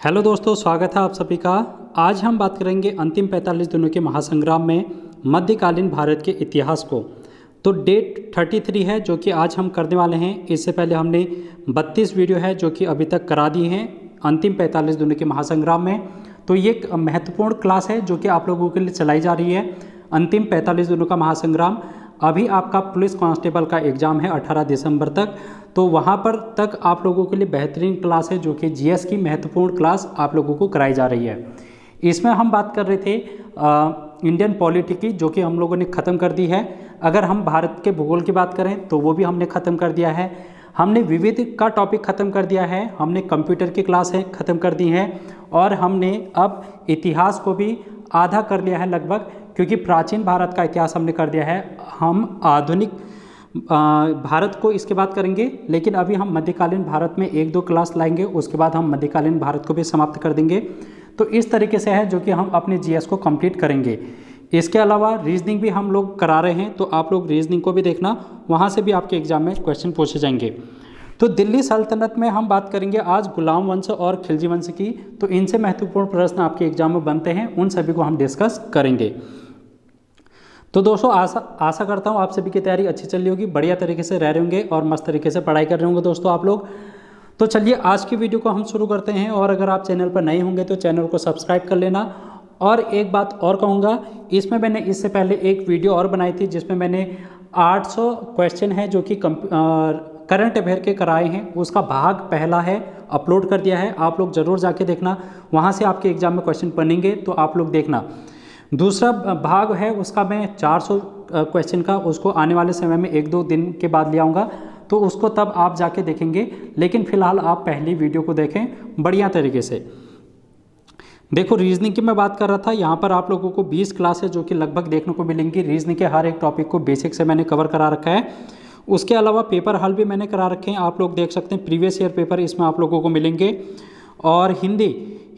Hello दोस्तों, स्वागत है आप सभी का। आज हम बात करेंगे अंतिम 45 दिनों के महासंग्राम में मध्यकालीन भारत के इतिहास को। तो डेट 33 है जो कि आज हम करने वाले हैं। इससे पहले हमने 32 वीडियो है जो कि अभी तक करा दी हैं अंतिम 45 दिनों के महासंग्राम में। तो ये एक महत्वपूर्ण क्लास है जो कि आप लोगों के लिए चलाई जा रही है। अंतिम 45 दिनों का महासंग्राम। अभी आपका पुलिस कांस्टेबल का एग्ज़ाम है 18 दिसंबर तक, तो वहाँ पर तक आप लोगों के लिए बेहतरीन क्लास है जो कि जीएस की महत्वपूर्ण क्लास आप लोगों को कराई जा रही है। इसमें हम बात कर रहे थे इंडियन पॉलिटी की, जो कि हम लोगों ने ख़त्म कर दी है। अगर हम भारत के भूगोल की बात करें तो वो भी हमने ख़त्म कर दिया है। हमने विविध का टॉपिक ख़त्म कर दिया है। हमने कंप्यूटर की क्लासें ख़त्म कर दी हैं और हमने अब इतिहास को भी आधा कर लिया है लगभग, क्योंकि प्राचीन भारत का इतिहास हमने कर दिया है। हम आधुनिक भारत को इसके बाद करेंगे, लेकिन अभी हम मध्यकालीन भारत में 1-2 क्लास लाएंगे, उसके बाद हम मध्यकालीन भारत को भी समाप्त कर देंगे। तो इस तरीके से है जो कि हम अपने जीएस को कंप्लीट करेंगे। इसके अलावा रीजनिंग भी हम लोग करा रहे हैं, तो आप लोग रीजनिंग को भी देखना, वहाँ से भी आपके एग्जाम में क्वेश्चन पूछे जाएंगे। तो दिल्ली सल्तनत में हम बात करेंगे आज गुलाम वंश और खिलजी वंश की। तो इनसे महत्वपूर्ण प्रश्न आपके एग्जाम में बनते हैं, उन सभी को हम डिस्कस करेंगे। तो दोस्तों आशा करता हूँ आप सभी की तैयारी अच्छी चल रही होगी, बढ़िया तरीके से रह रहे होंगे और मस्त तरीके से पढ़ाई कर रहे होंगे दोस्तों आप लोग। तो चलिए आज की वीडियो को हम शुरू करते हैं। और अगर आप चैनल पर नए होंगे तो चैनल को सब्सक्राइब कर लेना। और एक बात और कहूँगा, इसमें मैंने इससे पहले एक वीडियो और बनाई थी जिसमें मैंने 800 क्वेश्चन है जो कि करंट अफेयर के कराए हैं, उसका भाग पहला है अपलोड कर दिया है। आप लोग ज़रूर जाके देखना, वहाँ से आपके एग्जाम में क्वेश्चन बनेंगे, तो आप लोग देखना। दूसरा भाग है उसका मैं 400 क्वेश्चन का, उसको आने वाले समय में 1-2 दिन के बाद ले आऊँगा, तो उसको तब आप जाके देखेंगे। लेकिन फ़िलहाल आप पहली वीडियो को देखें बढ़िया तरीके से। देखो रीजनिंग की मैं बात कर रहा था, यहाँ पर आप लोगों को 20 क्लासेस जो कि लगभग देखने को मिलेंगी। रीजनिंग के हर एक टॉपिक को बेसिक से मैंने कवर करा रखा है। उसके अलावा पेपर हल भी मैंने करा रखे हैं, आप लोग देख सकते हैं। प्रीवियस ईयर पेपर इसमें आप लोगों को मिलेंगे। और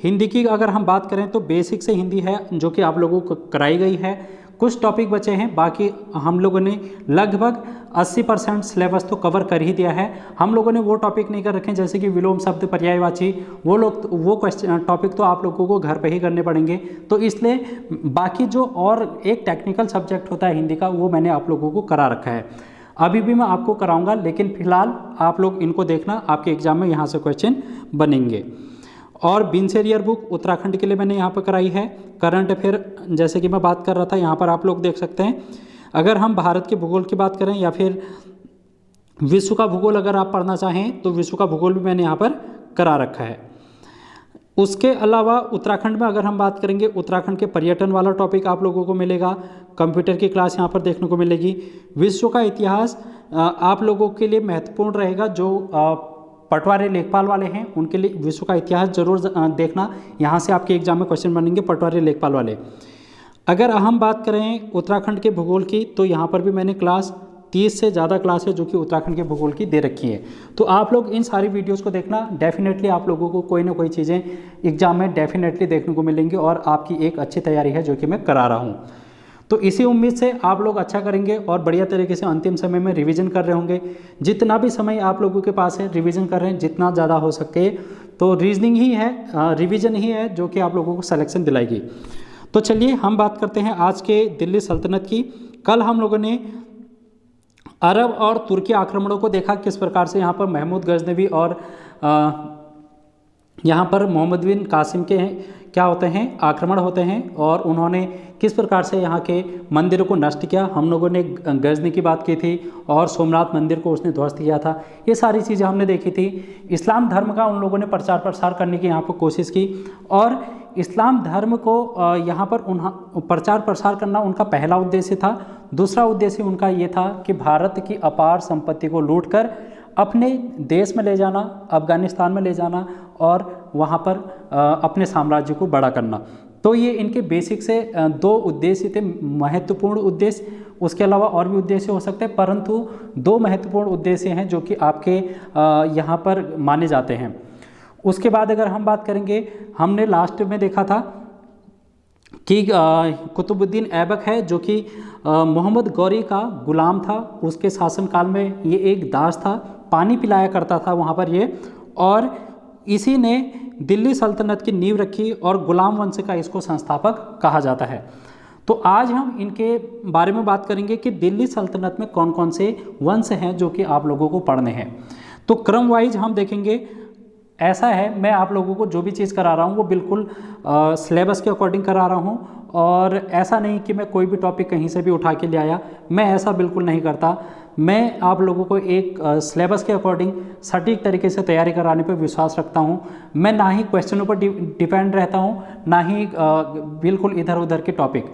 हिंदी की अगर हम बात करें तो बेसिक से हिंदी है जो कि आप लोगों को कराई गई है। कुछ टॉपिक बचे हैं, बाकी हम लोगों ने लगभग 80% सिलेबस तो कवर कर ही दिया है। हम लोगों ने वो टॉपिक नहीं कर रखे हैं जैसे कि विलोम शब्द, पर्यायवाची, वो क्वेश्चन टॉपिक तो आप लोगों को घर पे ही करने पड़ेंगे। तो इसलिए बाकी जो और एक टेक्निकल सब्जेक्ट होता है हिंदी का, वो मैंने आप लोगों को करा रखा है। अभी भी मैं आपको कराऊंगा, लेकिन फिलहाल आप लोग इनको देखना, आपके एग्जाम में यहाँ से क्वेश्चन बनेंगे। और बिनसेरियर बुक उत्तराखंड के लिए मैंने यहाँ पर कराई है। करंट अफेयर जैसे कि मैं बात कर रहा था, यहाँ पर आप लोग देख सकते हैं। अगर हम भारत के भूगोल की बात करें या फिर विश्व का भूगोल अगर आप पढ़ना चाहें तो विश्व का भूगोल भी मैंने यहाँ पर करा रखा है। उसके अलावा उत्तराखंड में अगर हम बात करेंगे, उत्तराखंड के पर्यटन वाला टॉपिक आप लोगों को मिलेगा। कंप्यूटर की क्लास यहाँ पर देखने को मिलेगी। विश्व का इतिहास आप लोगों के लिए महत्वपूर्ण रहेगा। जो पटवारी लेखपाल वाले हैं उनके लिए विश्व का इतिहास जरूर देखना, यहाँ से आपके एग्जाम में क्वेश्चन बनेंगे पटवारी लेखपाल वाले। अगर हम बात करें उत्तराखंड के भूगोल की, तो यहाँ पर भी मैंने क्लास 30 से ज़्यादा क्लास है जो कि उत्तराखंड के भूगोल की दे रखी है। तो आप लोग इन सारी वीडियोस को देखना, डेफिनेटली आप लोगों को कोई ना कोई चीज़ें एग्जाम में डेफिनेटली देखने को मिलेंगी और आपकी एक अच्छी तैयारी है जो कि मैं करा रहा हूँ। तो इसी उम्मीद से आप लोग अच्छा करेंगे और बढ़िया तरीके से अंतिम समय में रिवीजन कर रहे होंगे। जितना भी समय आप लोगों के पास है रिवीजन कर रहे हैं जितना ज़्यादा हो सके। तो रीजनिंग ही है, रिवीजन ही है जो कि आप लोगों को सिलेक्शन दिलाएगी। तो चलिए हम बात करते हैं आज के दिल्ली सल्तनत की। कल हम लोगों ने अरब और तुर्की आक्रमणों को देखा, किस प्रकार से यहाँ पर महमूद गजनवी और यहाँ पर मोहम्मद बिन कासिम के क्या होते हैं, आक्रमण होते हैं और उन्होंने किस प्रकार से यहाँ के मंदिरों को नष्ट किया। हम लोगों ने गजनी की बात की थी और सोमनाथ मंदिर को उसने ध्वस्त किया था। ये सारी चीज़ें हमने देखी थी। इस्लाम धर्म का उन लोगों ने प्रचार प्रसार करने की यहाँ पर कोशिश की और इस्लाम धर्म को यहाँ पर प्रचार प्रसार करना उनका पहला उद्देश्य था। दूसरा उद्देश्य उनका ये था कि भारत की अपार संपत्ति को लूटकर अपने देश में ले जाना, अफगानिस्तान में ले जाना और वहाँ पर अपने साम्राज्य को बड़ा करना। तो ये इनके बेसिक से 2 उद्देश्य थे, महत्वपूर्ण उद्देश्य। उसके अलावा और भी उद्देश्य हो सकते हैं, परंतु 2 महत्वपूर्ण उद्देश्य हैं जो कि आपके यहाँ पर माने जाते हैं। उसके बाद अगर हम बात करेंगे, हमने लास्ट में देखा था कि कुतुबुद्दीन ऐबक है जो कि मोहम्मद गौरी का गुलाम था। उसके शासनकाल में ये एक दास था, पानी पिलाया करता था वहाँ पर ये, और इसी ने दिल्ली सल्तनत की नींव रखी और गुलाम वंश का इसको संस्थापक कहा जाता है। तो आज हम इनके बारे में बात करेंगे कि दिल्ली सल्तनत में कौन कौन से वंश हैं जो कि आप लोगों को पढ़ने हैं। तो क्रम वाइज हम देखेंगे। ऐसा है, मैं आप लोगों को जो भी चीज़ करा रहा हूँ वो बिल्कुल सिलेबस के अकॉर्डिंग करा रहा हूँ, और ऐसा नहीं कि मैं कोई भी टॉपिक कहीं से भी उठा के ले आया, मैं ऐसा बिल्कुल नहीं करता। मैं आप लोगों को एक सिलेबस के अकॉर्डिंग सटीक तरीके से तैयारी कराने पर विश्वास रखता हूँ। मैं ना ही क्वेश्चनों पर डिपेंड रहता हूँ, ना ही बिल्कुल इधर उधर के टॉपिक।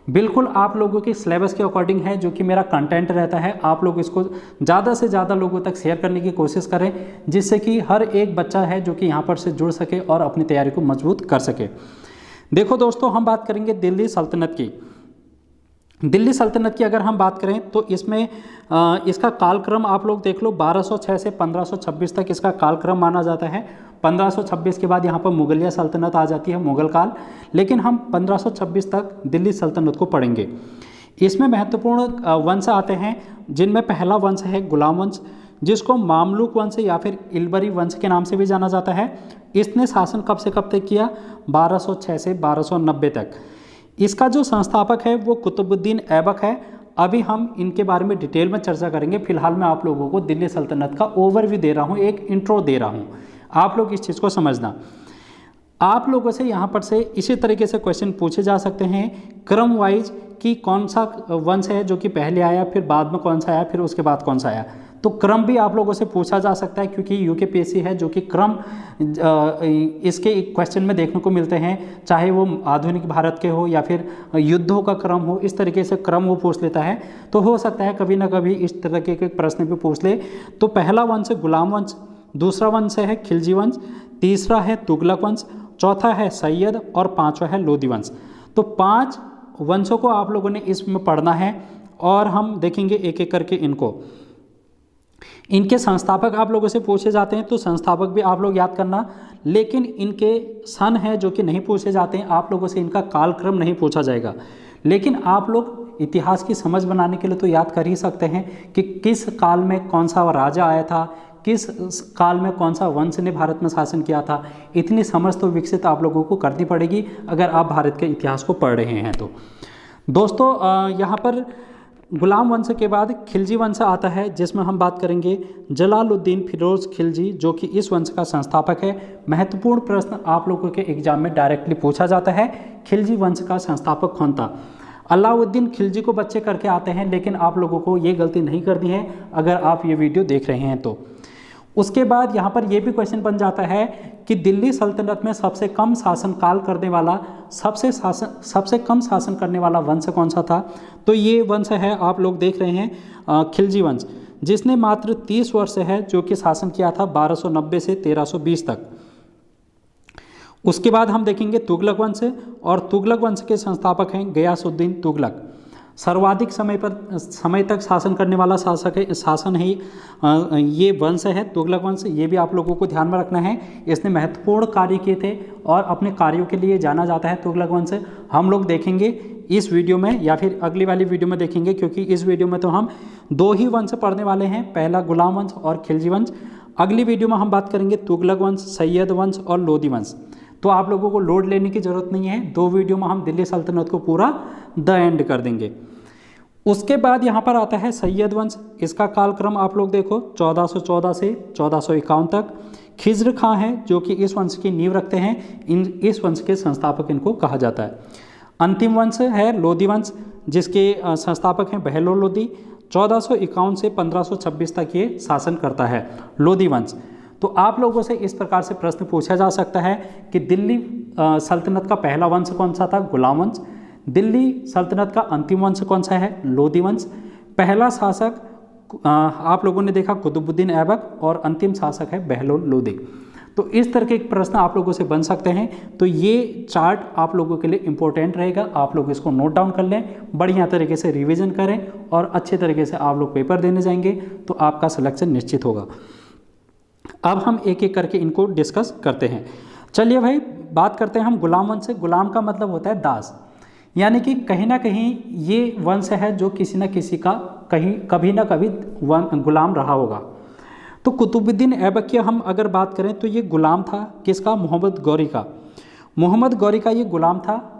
बिल्कुल आप लोगों के सिलेबस के अकॉर्डिंग है जो कि मेरा कंटेंट रहता है। आप लोग इसको ज़्यादा से ज़्यादा लोगों तक शेयर करने की कोशिश करें, जिससे कि हर एक बच्चा है जो कि यहाँ पर से जुड़ सके और अपनी तैयारी को मजबूत कर सके। देखो दोस्तों, हम बात करेंगे दिल्ली सल्तनत की। दिल्ली सल्तनत की अगर हम बात करें तो इसमें इसका कालक्रम आप लोग देख लो, 1206 से 1526 तक इसका कालक्रम माना जाता है। 1526 के बाद यहाँ पर मुगलिया सल्तनत आ जाती है, मुगल काल, लेकिन हम 1526 तक दिल्ली सल्तनत को पढ़ेंगे। इसमें महत्वपूर्ण वंश आते हैं, जिनमें पहला वंश है गुलाम वंश, जिसको मामलुक वंश या फिर इल्बरी वंश के नाम से भी जाना जाता है। इसने शासन कब से कब तक किया? 1206 से 1290 तक। इसका जो संस्थापक है वो कुतुबुद्दीन ऐबक है। अभी हम इनके बारे में डिटेल में चर्चा करेंगे। फिलहाल मैं आप लोगों को दिल्ली सल्तनत का ओवरव्यू दे रहा हूँ, एक इंट्रो दे रहा हूँ। आप लोग इस चीज़ को समझना। आप लोगों से यहाँ पर से इसी तरीके से क्वेश्चन पूछे जा सकते हैं क्रम वाइज कि कौन सा वंश है जो कि पहले आया, फिर बाद में कौन सा आया, फिर उसके बाद कौन सा आया। तो क्रम भी आप लोगों से पूछा जा सकता है, क्योंकि यूकेपीएससी है जो कि क्रम इसके क्वेश्चन में देखने को मिलते हैं, चाहे वो आधुनिक भारत के हो या फिर युद्धों का क्रम हो, इस तरीके से क्रम वो पूछ लेता है। तो हो सकता है कभी ना कभी इस तरीके के प्रश्न भी पूछ ले। तो पहला वंश गुलाम वंश, दूसरा वंश है खिलजी वंश, तीसरा है तुगलक वंश, चौथा है सैयद और पांचवा है लोदी वंश। तो 5 वंशों को आप लोगों ने इसमें पढ़ना है और हम देखेंगे एक एक करके इनको। इनके संस्थापक आप लोगों से पूछे जाते हैं, तो संस्थापक भी आप लोग याद करना, लेकिन इनके सन है जो कि नहीं पूछे जाते हैं। आप लोगों से इनका कालक्रम नहीं पूछा जाएगा, लेकिन आप लोग इतिहास की समझ बनाने के लिए तो याद कर ही सकते हैं कि किस काल में कौन सा राजा आया था, किस काल में कौन सा वंश ने भारत में शासन किया था। इतनी समझ तो विकसित आप लोगों को करनी पड़ेगी अगर आप भारत के इतिहास को पढ़ रहे हैं। तो दोस्तों, यहाँ पर गुलाम वंश के बाद खिलजी वंश आता है, जिसमें हम बात करेंगे जलालुद्दीन फिरोज खिलजी, जो कि इस वंश का संस्थापक है। महत्वपूर्ण प्रश्न आप लोगों के एग्जाम में डायरेक्टली पूछा जाता है, खिलजी वंश का संस्थापक कौन था। अलाउद्दीन खिलजी को बच्चे करके आते हैं, लेकिन आप लोगों को ये गलती नहीं करनी है अगर आप ये वीडियो देख रहे हैं तो। उसके बाद यहाँ पर यह भी क्वेश्चन बन जाता है कि दिल्ली सल्तनत में सबसे कम शासनकाल करने वाला, सबसे कम शासन करने वाला वंश कौन सा था। तो ये वंश है, आप लोग देख रहे हैं, खिलजी वंश, जिसने मात्र 30 वर्ष है जो कि शासन किया था 1290 से 1320 तक। उसके बाद हम देखेंगे तुगलक वंश, और तुगलक वंश के संस्थापक हैं गयासुद्दीन तुगलक। सर्वाधिक समय तक शासन करने वाला शासन है ये वंश है तुगलक वंश। ये भी आप लोगों को ध्यान में रखना है। इसने महत्वपूर्ण कार्य किए थे और अपने कार्यों के लिए जाना जाता है तुगलक वंश। हम लोग देखेंगे इस वीडियो में या फिर अगली वाली वीडियो में देखेंगे, क्योंकि इस वीडियो में तो हम 2 ही वंश पढ़ने वाले हैं, पहला गुलाम वंश और खिलजी वंश। अगली वीडियो में हम बात करेंगे तुगलक वंश, सैयद वंश और लोदी वंश। तो आप लोगों को लोड लेने की ज़रूरत नहीं है, 2 वीडियो में हम दिल्ली सल्तनत को पूरा द एंड कर देंगे। उसके बाद यहाँ पर आता है सैयद वंश। इसका कालक्रम आप लोग देखो 1414 से 1451 तक। खिज्र खां है जो कि इस वंश की नींव रखते हैं, इस वंश के संस्थापक इनको कहा जाता है। अंतिम वंश है लोदी वंश, जिसके संस्थापक हैं बहलोल लोदी। 1451 से 1526 तक ये शासन करता है लोदी वंश। तो आप लोगों से इस प्रकार से प्रश्न पूछा जा सकता है कि दिल्ली सल्तनत का पहला वंश कौन सा था? गुलाम वंश। दिल्ली सल्तनत का अंतिम वंश कौन सा है? लोदी वंश। पहला शासक आप लोगों ने देखा कुतुबुद्दीन ऐबक और अंतिम शासक है बहलोल लोदी। तो इस तरह के प्रश्न आप लोगों से बन सकते हैं। तो ये चार्ट आप लोगों के लिए इम्पोर्टेंट रहेगा, आप लोग इसको नोट डाउन कर लें, बढ़िया तरीके से रिवीजन करें और अच्छे तरीके से आप लोग पेपर देने जाएंगे तो आपका सिलेक्शन निश्चित होगा। अब हम एक एक करके इनको डिस्कस करते हैं। चलिए भाई, बात करते हैं हम गुलाम वंश से। गुलाम का मतलब होता है दास, यानी कि कहीं ना कहीं ये वंश है जो किसी न किसी का कभी ना कभी गुलाम रहा होगा। तो कुतुबुद्दीन ऐबक की हम अगर बात करें तो ये गुलाम था किसका, मोहम्मद गौरी का। मोहम्मद गौरी का ये गुलाम था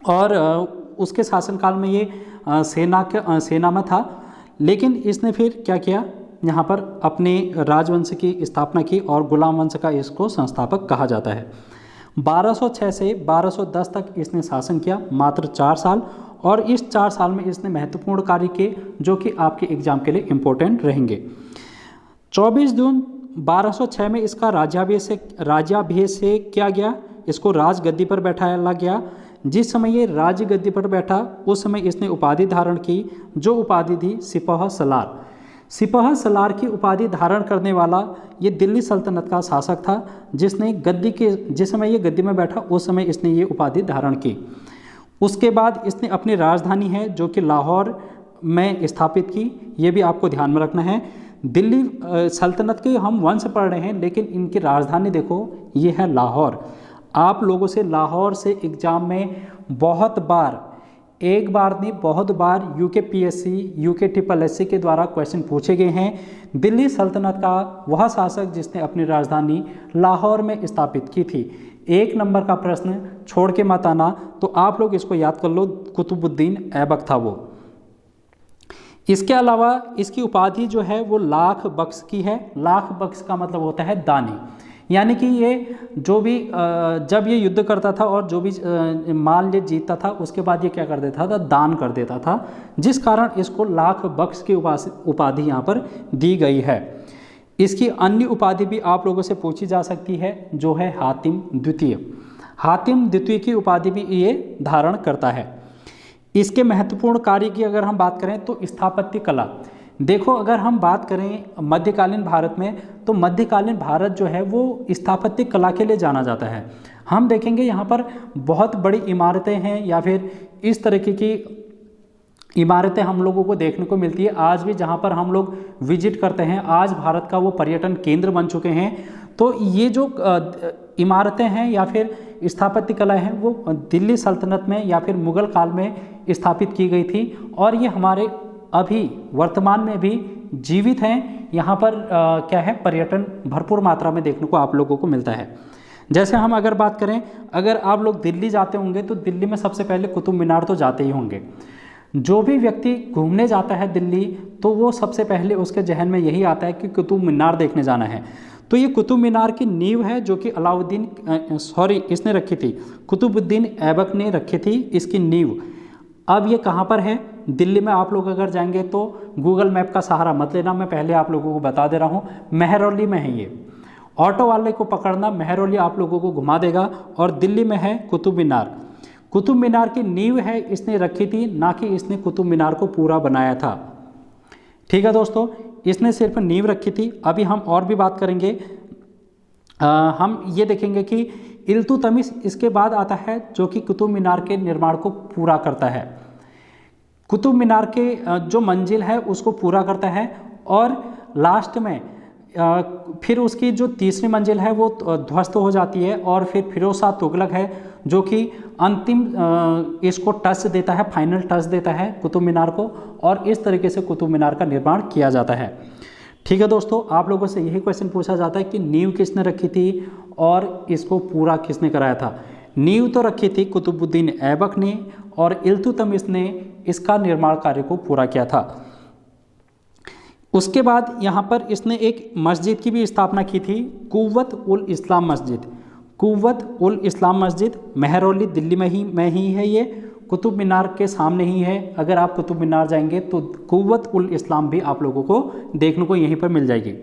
और उसके शासनकाल में ये सेना में था। लेकिन इसने फिर क्या किया, यहाँ पर अपने राजवंश की स्थापना की और गुलाम वंश का इसको संस्थापक कहा जाता है। 1206 से 1210 तक इसने शासन किया, मात्र 4 साल। और इस 4 साल में इसने महत्वपूर्ण कार्य किए जो कि आपके एग्जाम के लिए इम्पोर्टेंट रहेंगे। 24 जून 1206 में इसका राज्याभिषेक किया गया, इसको राजगद्दी पर बैठाया गया। जिस समय ये राजगद्दी पर बैठा उस समय इसने उपाधि धारण की, जो उपाधि थी सिपह सलार। सिपह सलार की उपाधि धारण करने वाला ये दिल्ली सल्तनत का शासक था, जिसने जिस समय ये गद्दी में बैठा उस समय इसने ये उपाधि धारण की। उसके बाद इसने अपनी राजधानी है जो कि लाहौर में स्थापित की, ये भी आपको ध्यान में रखना है। दिल्ली सल्तनत के हम वंश पढ़ रहे हैं, लेकिन इनकी राजधानी देखो ये है लाहौर। आप लोगों से लाहौर से एग्जाम में बहुत बार, एक बार नहीं बहुत बार UKPSC UKSSC के द्वारा क्वेश्चन पूछे गए हैं। दिल्ली सल्तनत का वह शासक जिसने अपनी राजधानी लाहौर में स्थापित की थी। 1 नंबर का प्रश्न छोड़ के मत आना, तो आप लोग इसको याद कर लो, कुतुबुद्दीन ऐबक था वो। इसके अलावा इसकी उपाधि जो है वो लाख बख्श की है। लाख बख्श का मतलब होता है दानी, यानी कि ये जो भी जब ये युद्ध करता था और जो भी माल ये जीतता था उसके बाद ये क्या कर देता था, दान कर देता था, जिस कारण इसको लाख बख्श की उपाधि यहाँ पर दी गई है। इसकी अन्य उपाधि भी आप लोगों से पूछी जा सकती है, जो है हातिम द्वितीय। हातिम द्वितीय की उपाधि भी ये धारण करता है। इसके महत्वपूर्ण कार्य की अगर हम बात करें तो स्थापत्य कला। देखो, अगर हम बात करें मध्यकालीन भारत में, तो मध्यकालीन भारत जो है वो स्थापत्य कला के लिए जाना जाता है। हम देखेंगे यहाँ पर बहुत बड़ी इमारतें हैं या फिर इस तरीके की इमारतें हम लोगों को देखने को मिलती है आज भी, जहाँ पर हम लोग विजिट करते हैं। आज भारत का वो पर्यटन केंद्र बन चुके हैं। तो ये जो इमारतें हैं या फिर स्थापत्य कला है वो दिल्ली सल्तनत में या फिर मुगल काल में स्थापित की गई थी, और ये हमारे अभी वर्तमान में भी जीवित हैं। यहाँ पर क्या है, पर्यटन भरपूर मात्रा में देखने को आप लोगों को मिलता है। जैसे हम अगर बात करें, अगर आप लोग दिल्ली जाते होंगे तो दिल्ली में सबसे पहले कुतुब मीनार तो जाते ही होंगे। जो भी व्यक्ति घूमने जाता है दिल्ली, तो वो सबसे पहले उसके जहन में यही आता है कि कुतुब मीनार देखने जाना है। तो ये कुतुब मीनार की नींव है जो कि इसने रखी थी, कुतुबुद्दीन ऐबक ने रखी थी इसकी नींव। अब ये कहाँ पर है, दिल्ली में आप लोग अगर जाएंगे तो गूगल मैप का सहारा मत लेना, मैं पहले आप लोगों को बता दे रहा हूँ, मेहरौली में है ये। ऑटो वाले को पकड़ना, मेहरौली आप लोगों को घुमा देगा, और दिल्ली में है कुतुब मीनार। कुतुब मीनार की नींव है इसने रखी थी, ना कि इसने कुतुब मीनार को पूरा बनाया था। ठीक है दोस्तों, इसने सिर्फ नींव रखी थी। अभी हम और भी बात करेंगे। हम ये देखेंगे कि इल्तुतमिश इसके बाद आता है जो कि कुतुब मीनार के निर्माण को पूरा करता है। कुतुब मीनार के जो मंजिल है उसको पूरा करता है, और लास्ट में फिर उसकी जो तीसरी मंजिल है वो ध्वस्त हो जाती है, और फिर फिरोज शाह तुगलक है जो कि अंतिम इसको टच देता है, फाइनल टच देता है कुतुब मीनार को, और इस तरीके से कुतुब मीनार का निर्माण किया जाता है। ठीक है दोस्तों, आप लोगों से यही क्वेश्चन पूछा जाता है कि नींव किसने रखी थी और इसको पूरा किसने कराया था। नींव तो रखी थी कुतुबुद्दीन ऐबक ने, और इल्तुतमिश ने इसका निर्माण कार्य को पूरा किया था। उसके बाद यहाँ पर इसने एक मस्जिद की भी स्थापना की थी, कुव्वत उल इस्लाम मस्जिद। कुव्वत उल इस्लाम मस्जिद मेहरौली दिल्ली में ही है, ये कुतुब मीनार के सामने ही है। अगर आप कुतुब मीनार जाएंगे तो कुव्वत उल इस्लाम भी आप लोगों को देखने को यहीं पर मिल जाएगी।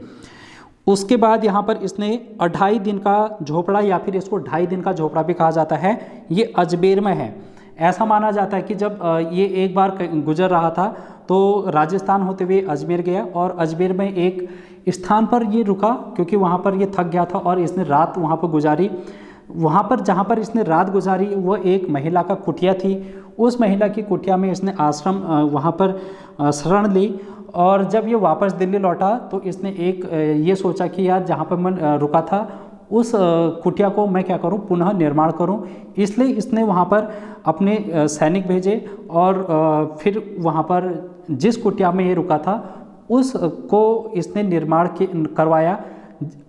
उसके बाद यहाँ पर इसने 2.5 दिन का झोपड़ा, या फिर इसको 2.5 दिन का झोपड़ा भी कहा जाता है, ये अजमेर में है। ऐसा माना जाता है कि जब ये एक बार गुजर रहा था तो राजस्थान होते हुए अजमेर गया, और अजमेर में एक स्थान पर ये रुका क्योंकि वहाँ पर ये थक गया था, और इसने रात वहाँ पर गुजारी। वहाँ पर जहाँ पर इसने रात गुजारी वो एक महिला का कुटिया थी। उस महिला की कुटिया में इसने आश्रम वहाँ पर शरण ली, और जब ये वापस दिल्ली लौटा तो इसने एक ये सोचा कि यार जहाँ पर मैं रुका था उस कुटिया को मैं क्या करूं, पुनः निर्माण करूं। इसलिए इसने वहाँ पर अपने सैनिक भेजे, और फिर वहाँ पर जिस कुटिया में ये रुका था उसको इसने निर्माण करवाया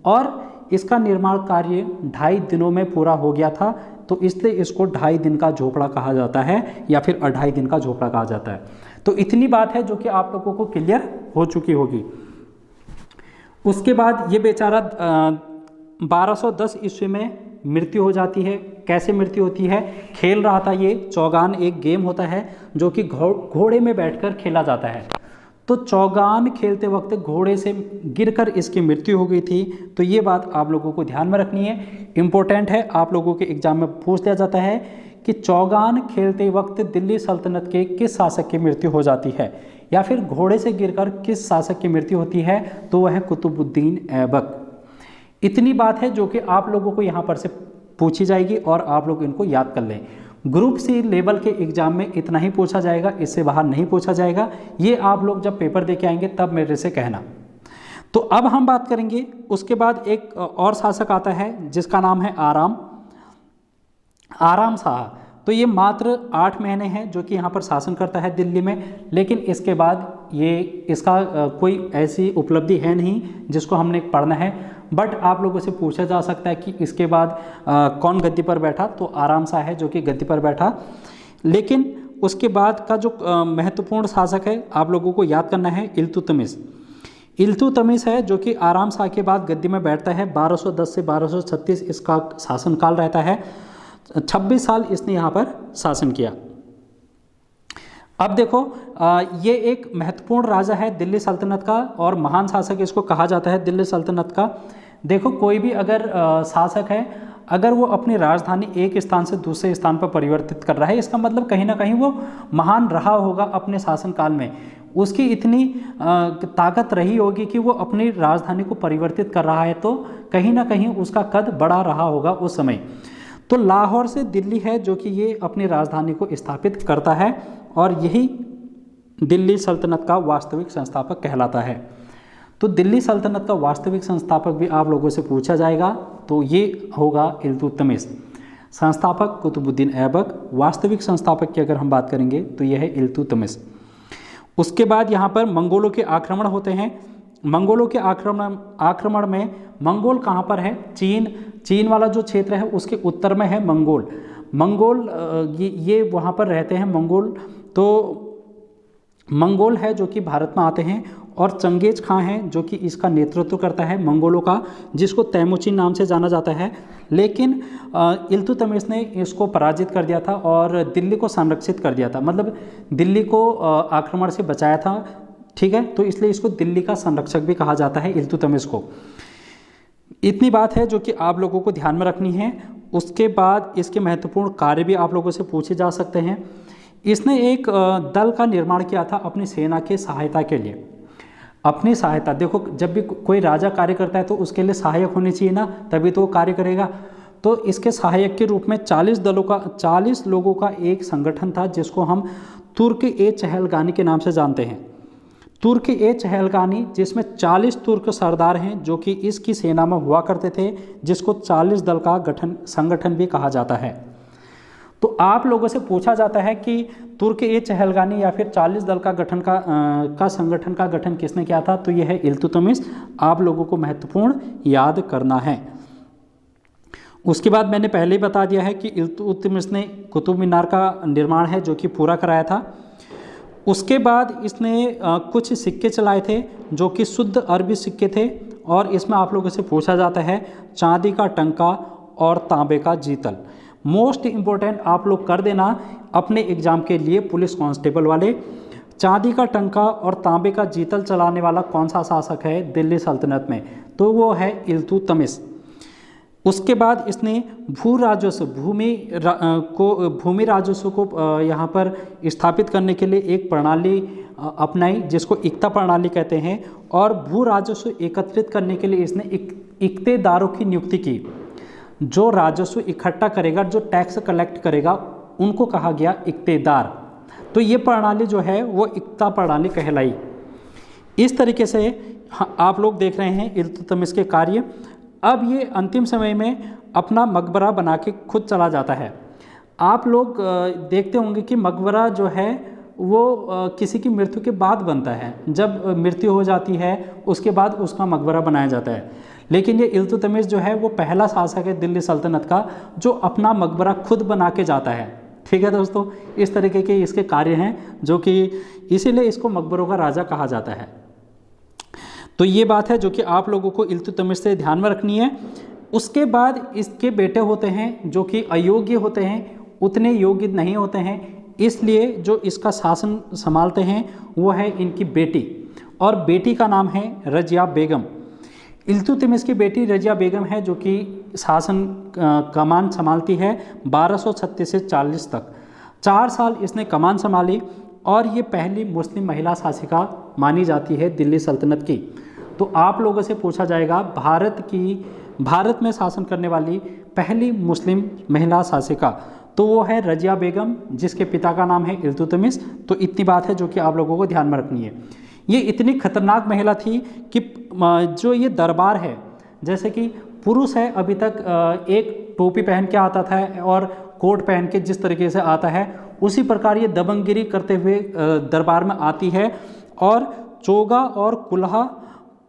और इसका निर्माण कार्य 2.5 दिनों में पूरा हो गया था। तो इसलिए इसको 2.5 दिन का झोपड़ा कहा जाता है या फिर 2.5 दिन का झोपड़ा कहा जाता है। तो इतनी बात है जो कि आप लोगों को क्लियर हो चुकी होगी। उसके बाद ये बेचारा 1210 ईस्वी में मृत्यु हो जाती है। कैसे मृत्यु होती है? खेल रहा था, ये चौगान एक गेम होता है जो कि घोड़े में बैठकर खेला जाता है। तो चौगान खेलते वक्त घोड़े से गिरकर इसकी मृत्यु हो गई थी। तो ये बात आप लोगों को ध्यान में रखनी है, इम्पोर्टेंट है, आप लोगों के एग्जाम में पूछ लिया जाता है कि चौगान खेलते वक्त दिल्ली सल्तनत के किस शासक की मृत्यु हो जाती है, या फिर घोड़े से गिरकर किस शासक की मृत्यु होती है, तो वह है कुतुबुद्दीन ऐबक। इतनी बात है जो कि आप लोगों को यहाँ पर से पूछी जाएगी और आप लोग इनको याद कर लें। ग्रुप सी लेवल के एग्जाम में इतना ही पूछा जाएगा, इससे बाहर नहीं पूछा जाएगा। ये आप लोग जब पेपर देके आएंगे तब मेरे से कहना। तो अब हम बात करेंगे, उसके बाद एक और शासक आता है जिसका नाम है आराम शाह। तो ये मात्र 8 महीने हैं जो कि यहाँ पर शासन करता है दिल्ली में, लेकिन इसके बाद ये इसका कोई ऐसी उपलब्धि है नहीं जिसको हमने पढ़ना है। बट आप लोगों से पूछा जा सकता है कि इसके बाद कौन गद्दी पर बैठा, तो आराम शाह है जो कि गद्दी पर बैठा। लेकिन उसके बाद का जो महत्वपूर्ण शासक है आप लोगों को याद करना है, इल्तुतमिश। इल्तुतमिश है जो कि आराम शाह के बाद गद्दी में बैठता है। 1210 से 1236 इसका शासनकाल रहता है। 26 साल इसने यहाँ पर शासन किया। अब देखो ये एक महत्वपूर्ण राजा है दिल्ली सल्तनत का और महान शासक इसको कहा जाता है दिल्ली सल्तनत का। देखो कोई भी अगर शासक है, अगर वो अपनी राजधानी एक स्थान से दूसरे स्थान पर परिवर्तित कर रहा है, इसका मतलब कहीं ना कहीं वो महान रहा होगा अपने शासनकाल में। उसकी इतनी ताकत रही होगी कि वो अपनी राजधानी को परिवर्तित कर रहा है, तो कहीं ना कहीं उसका कद बड़ा रहा होगा उस समय। तो लाहौर से दिल्ली है जो कि ये अपनी राजधानी को स्थापित करता है और यही दिल्ली सल्तनत का वास्तविक संस्थापक कहलाता है। तो दिल्ली सल्तनत का वास्तविक संस्थापक भी आप लोगों से पूछा जाएगा, तो ये होगा इल्तुतमिश। संस्थापक कुतुबुद्दीन ऐबक, वास्तविक संस्थापक की अगर हम बात करेंगे तो यह है इल्तुतमिश। उसके बाद यहाँ पर मंगोलों के आक्रमण होते हैं। मंगोलों के आक्रमण में मंगोल कहाँ पर है? चीन वाला जो क्षेत्र है उसके उत्तर में है मंगोल ये वहाँ पर रहते हैं मंगोल। तो मंगोल है जो कि भारत में आते हैं और चंगेज खां हैं जो कि इसका नेतृत्व करता है मंगोलों का, जिसको तैमूचिन नाम से जाना जाता है। लेकिन इल्तुतमिश ने इसको पराजित कर दिया था और दिल्ली को संरक्षित कर दिया था, मतलब दिल्ली को आक्रमण से बचाया था, ठीक है। तो इसलिए इसको दिल्ली का संरक्षक भी कहा जाता है इल्तुतमिश को। इतनी बात है जो कि आप लोगों को ध्यान में रखनी है। उसके बाद इसके महत्वपूर्ण कार्य भी आप लोगों से पूछे जा सकते हैं। इसने एक दल का निर्माण किया था अपनी सेना के सहायता के लिए। अपनी सहायता, देखो जब भी कोई राजा कार्य करता है तो उसके लिए सहायक होने चाहिए ना, तभी तो वो कार्य करेगा। तो इसके सहायक के रूप में 40 लोगों का एक संगठन था जिसको हम तुर्क-ए-चहलगानी के नाम से जानते हैं। तुर्क-ए-चहलगानी, जिसमें 40 तुर्क सरदार हैं जो कि इसकी सेना में हुआ करते थे, जिसको 40 दल का संगठन भी कहा जाता है। तो आप लोगों से पूछा जाता है कि तुर्क-ए-चहलगानी या फिर 40 दल का संगठन का गठन किसने किया था, तो यह है इल्तुतमिश। आप लोगों को महत्वपूर्ण याद करना है। उसके बाद मैंने पहले ही बता दिया है कि इल्तुतमिश ने कुतुब मीनार का निर्माण है जो कि पूरा कराया था। उसके बाद इसने कुछ सिक्के चलाए थे जो कि शुद्ध अरबी सिक्के थे, और इसमें आप लोगों से पूछा जाता है चांदी का टंका और तांबे का जीतल। मोस्ट इम्पोर्टेंट आप लोग कर देना अपने एग्जाम के लिए, पुलिस कांस्टेबल वाले। चांदी का टंका और तांबे का जीतल चलाने वाला कौन सा शासक है दिल्ली सल्तनत में, तो वो है इल्तुतमिश। उसके बाद इसने भूमि राजस्व को यहाँ पर स्थापित करने के लिए एक प्रणाली अपनाई जिसको इक्ता प्रणाली कहते हैं, और भू राजस्व एकत्रित करने के लिए इसने इक्तेदारों की नियुक्ति की। जो राजस्व इकट्ठा करेगा, जो टैक्स कलेक्ट करेगा, उनको कहा गया इक्तेदार। तो ये प्रणाली जो है वो इक्ता प्रणाली कहलाई। इस तरीके से आप लोग देख रहे हैं इल्तुतमिश के कार्य। अब ये अंतिम समय में अपना मकबरा बना के खुद चला जाता है। आप लोग देखते होंगे कि मकबरा जो है वो किसी की मृत्यु के बाद बनता है। जब मृत्यु हो जाती है उसके बाद उसका मकबरा बनाया जाता है। लेकिन ये इल्तुतमिश जो है वो पहला शासक है दिल्ली सल्तनत का जो अपना मकबरा खुद बना के जाता है। ठीक है दोस्तों, इस तरीके के इसके कार्य हैं जो कि इसीलिए इसको मकबरों का राजा कहा जाता है। तो ये बात है जो कि आप लोगों को इल्तुतमिश से ध्यान में रखनी है। उसके बाद इसके बेटे होते हैं जो कि अयोग्य होते हैं, उतने योग्य नहीं होते हैं, इसलिए जो इसका शासन संभालते हैं वो है इनकी बेटी, और बेटी का नाम है रजिया बेगम। इल्तुतमिश की बेटी रजिया बेगम है जो कि शासन कमान संभालती है 1236 से 40 तक। 4 साल इसने कमान संभाली और ये पहली मुस्लिम महिला शासिका मानी जाती है दिल्ली सल्तनत की। तो आप लोगों से पूछा जाएगा भारत में शासन करने वाली पहली मुस्लिम महिला शासिका, तो वो है रजिया बेगम जिसके पिता का नाम है इल्तुतमिश। तो इतनी बात है जो कि आप लोगों को ध्यान में रखनी है। ये इतनी खतरनाक महिला थी कि जो ये दरबार है, जैसे कि पुरुष है अभी तक एक टोपी पहन के आता था और कोट पहन के जिस तरीके से आता है उसी प्रकार ये दबंगगिरी करते हुए दरबार में आती है और चोगा और कुल्हा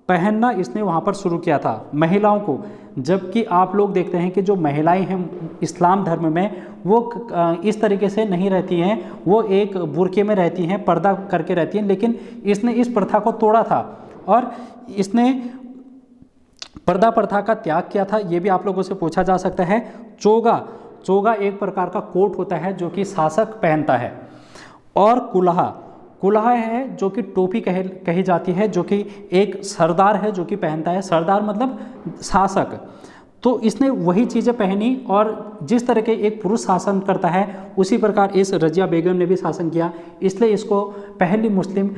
पहनना इसने वहाँ पर शुरू किया था महिलाओं को। जबकि आप लोग देखते हैं कि जो महिलाएं हैं इस्लाम धर्म में वो इस तरीके से नहीं रहती हैं, वो एक बुर्के में रहती हैं, पर्दा करके रहती हैं। लेकिन इसने इस प्रथा को तोड़ा था और इसने पर्दा प्रथा का त्याग किया था। ये भी आप लोगों से पूछा जा सकता है। चोगा एक प्रकार का कोट होता है जो कि शासक पहनता है, और कुल्हा है जो कि टोपी कही जाती है, जो कि एक सरदार है जो कि पहनता है। सरदार मतलब शासक। तो इसने वही चीज़ें पहनी और जिस तरह के एक पुरुष शासन करता है उसी प्रकार इस रजिया बेगम ने भी शासन किया, इसलिए इसको पहली मुस्लिम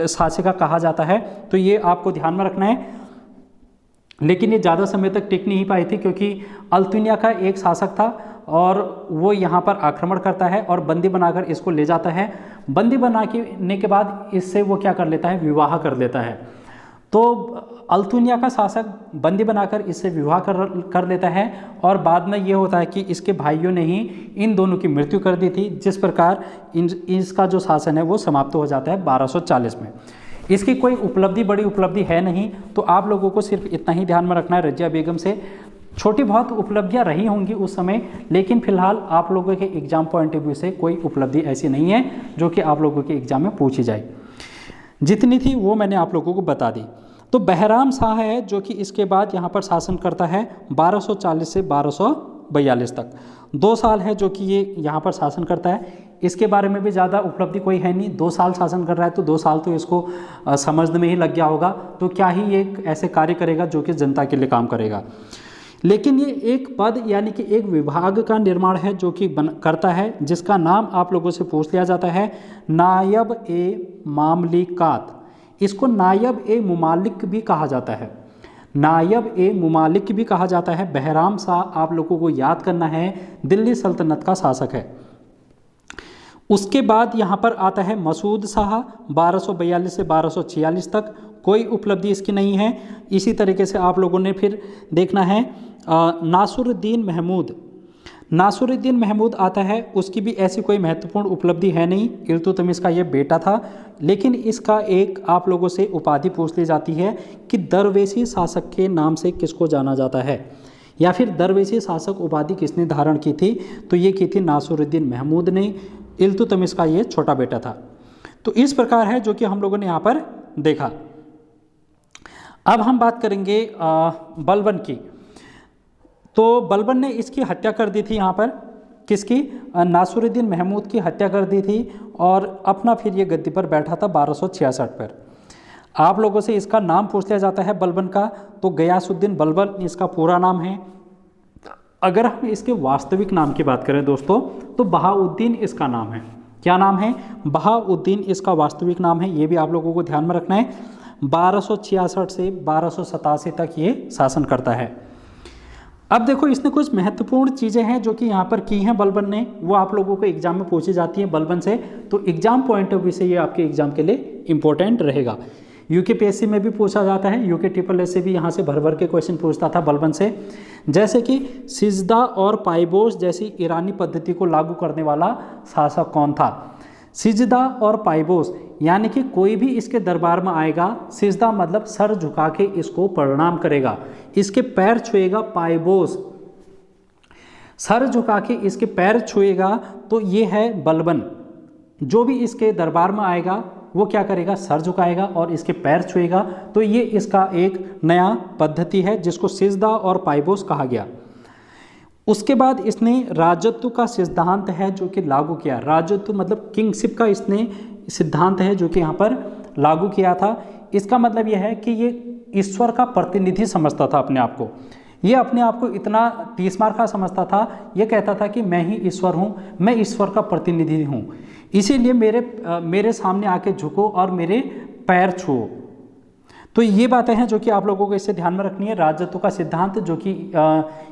शासिका कहा जाता है। तो ये आपको ध्यान में रखना है। लेकिन ये ज़्यादा समय तक टिक नहीं पाई थी क्योंकि अल्तुनिया का एक शासक था और वो यहाँ पर आक्रमण करता है और बंदी बनाकर इसको ले जाता है। बंदी बनाने के बाद इससे वो क्या कर लेता है, विवाह कर लेता है। तो अल्तुनिया का शासक बंदी बनाकर इससे विवाह कर लेता है और बाद में ये होता है कि इसके भाइयों ने ही इन दोनों की मृत्यु कर दी थी, जिस प्रकार इसका जो शासन है वो समाप्त हो जाता है 1240 में। इसकी कोई बड़ी उपलब्धि है नहीं, तो आप लोगों को सिर्फ इतना ही ध्यान में रखना है। रजिया बेगम से छोटी बहुत उपलब्धियां रही होंगी उस समय, लेकिन फिलहाल आप लोगों के एग्जाम पॉइंट ऑफ व्यू से कोई उपलब्धि ऐसी नहीं है जो कि आप लोगों के एग्जाम में पूछी जाए। जितनी थी वो मैंने आप लोगों को बता दी। तो बहराम शाह है जो कि इसके बाद यहाँ पर शासन करता है 1240 से 1242 तक। 2 साल है जो कि ये यहाँ पर शासन करता है। इसके बारे में भी ज़्यादा उपलब्धि कोई है नहीं। 2 साल शासन कर रहा है तो 2 साल तो इसको समझने में ही लग गया होगा। तो क्या ही ये ऐसे कार्य करेगा जो कि जनता के लिए काम करेगा। लेकिन ये एक पद यानी कि एक विभाग का निर्माण है जो कि करता है, जिसका नाम आप लोगों से पूछ लिया जाता है नायब ए मामलिकात। इसको नायब ए मुमालिक भी कहा जाता है, नायब ए मुमालिक भी कहा जाता है। बहराम शाह आप लोगों को याद करना है दिल्ली सल्तनत का शासक है। उसके बाद यहाँ पर आता है मसूद शाह 1242 से 1246 तक। कोई उपलब्धि इसकी नहीं है। इसी तरीके से आप लोगों ने फिर देखना है नासुरुद्दीन महमूद आता है। उसकी भी ऐसी कोई महत्वपूर्ण उपलब्धि है नहीं। इल्तुतमिश का ये बेटा था, लेकिन इसका एक आप लोगों से उपाधि पूछ ली जाती है कि दरवेशी शासक के नाम से किसको जाना जाता है, या फिर दरवेशी शासक उपाधि किसने धारण की थी। तो ये की थी नासुरुद्दीन महमूद ने। इल्तुतमिश का ये छोटा बेटा था। तो इस प्रकार है जो कि हम लोगों ने यहाँ पर देखा। अब हम बात करेंगे बलबन की। तो बलबन ने इसकी हत्या कर दी थी यहाँ पर, किसकी, नासुरुद्दीन महमूद की हत्या कर दी थी और अपना फिर ये गद्दी पर बैठा था 1266 पर। आप लोगों से इसका नाम पूछ लिया जाता है बलबन का, तो गयासुद्दीन बलबन इसका पूरा नाम है। अगर हम इसके वास्तविक नाम की बात करें दोस्तों तो बहाउद्दीन इसका नाम है। क्या नाम है, बहाउद्दीन इसका वास्तविक नाम है। ये भी आप लोगों को ध्यान में रखना है। 1266 से 1287 तक ये शासन करता है। अब देखो इसने कुछ महत्वपूर्ण चीज़ें हैं जो कि यहाँ पर की हैं बलबन ने, वो आप लोगों को एग्जाम में पूछी जाती हैं बलबन से। तो एग्जाम पॉइंट ऑफ व्यू से ये आपके एग्जाम के लिए इंपॉर्टेंट रहेगा। यूकेपीएससी में भी पूछा जाता है, यूके ट्रिपल एस से भी यहाँ से भर के क्वेश्चन पूछता था बलबन से। जैसे कि सिजदा और पाइबोस जैसी ईरानी पद्धति को लागू करने वाला शासक कौन था। सिजदा और पाइबोस, यानी कि कोई भी इसके दरबार में आएगा, सिजदा मतलब सर झुका के इसको प्रणाम करेगा, इसके पैर छुएगा, पाइबोस सर झुका के इसके पैर छुएगा, तो ये है बलबन। जो भी इसके दरबार में आएगा वो क्या करेगा, सर झुकाएगा और इसके पैर छुएगा, तो ये इसका एक नया पद्धति है जिसको सिजदा और पाइबोस कहा गया। उसके बाद इसने राजत्व का सिद्धांत है जो कि लागू किया। राजत्व मतलब किंगशिप का इसने सिद्धांत है जो कि यहाँ पर लागू किया था। इसका मतलब यह है कि ये ईश्वर का प्रतिनिधि समझता था अपने आप को। ये अपने आप को इतना 30 मार का समझता था, ये कहता था कि मैं ही ईश्वर हूँ, मैं ईश्वर का प्रतिनिधि हूँ, इसीलिए मेरे सामने आके झुको और मेरे पैर छुओ। तो ये बातें हैं जो कि आप लोगों को इससे ध्यान में रखनी है। राजत्व का सिद्धांत जो कि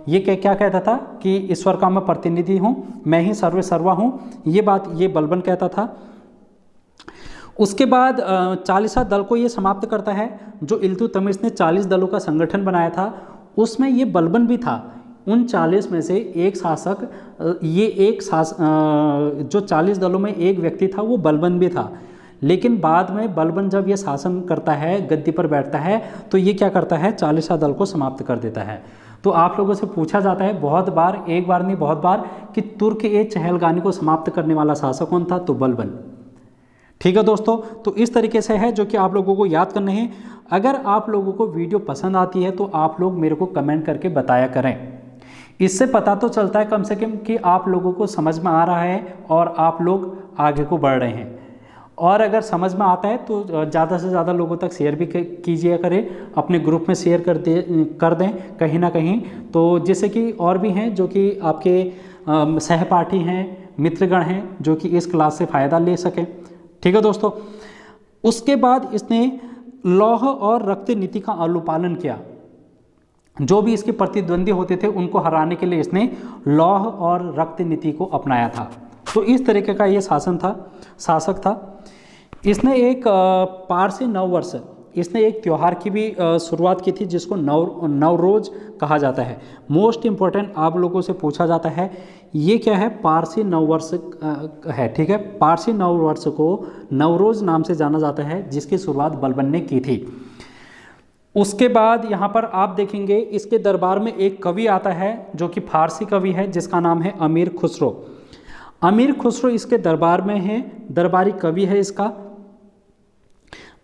ये क्या कहता था कि ईश्वर का मैं प्रतिनिधि हूँ, मैं ही सर्वे सर्वा हूँ, ये बात ये बलबन कहता था। उसके बाद 40 दल को ये समाप्त करता है। जो इल्तुतमिश ने 40 दलों का संगठन बनाया था उसमें ये बलबन भी था। उन 40 में से एक शासक, जो 40 दलों में एक व्यक्ति था वो बलबन भी था। लेकिन बाद में बलबन जब ये शासन करता है, गद्दी पर बैठता है, तो ये क्या करता है, 40 दल को समाप्त कर देता है। तो आप लोगों से पूछा जाता है बहुत बार, एक बार नहीं बहुत बार, कि तुर्क ए चहलगानी को समाप्त करने वाला शासक कौन था, तो बलबन। ठीक है दोस्तों, तो इस तरीके से है जो कि आप लोगों को याद करने हैं। अगर आप लोगों को वीडियो पसंद आती है तो आप लोग मेरे को कमेंट करके बताया करें। इससे पता तो चलता है कम से कम कि आप लोगों को समझ में आ रहा है और आप लोग आगे को बढ़ रहे हैं। और अगर समझ में आता है तो ज़्यादा से ज़्यादा लोगों तक शेयर भी कीजिए करें, अपने ग्रुप में शेयर कर दें कहीं ना कहीं, तो जिससे कि और भी हैं जो कि आपके सहपाठी हैं, मित्रगण हैं, जो कि इस क्लास से फ़ायदा ले सकें। ठीक है दोस्तों, उसके बाद इसने लौह और रक्त नीति का अनुपालन किया। जो भी इसके प्रतिद्वंदी होते थे उनको हराने के लिए इसने लौह और रक्त नीति को अपनाया था। तो इस तरीके का ये शासक था। इसने एक पारसी नववर्ष, इसने एक त्यौहार की भी शुरुआत की थी जिसको नवरोज कहा जाता है। मोस्ट इम्पोर्टेंट आप लोगों से पूछा जाता है ये क्या है, पारसी नववर्ष है। ठीक है, पारसी नववर्ष को नवरोज नाम से जाना जाता है जिसकी शुरुआत बलबन ने की थी। उसके बाद यहाँ पर आप देखेंगे इसके दरबार में एक कवि आता है जो कि फारसी कवि है जिसका नाम है अमीर खुसरो। अमीर खुसरो इसके दरबार में है, दरबारी कवि है इसका।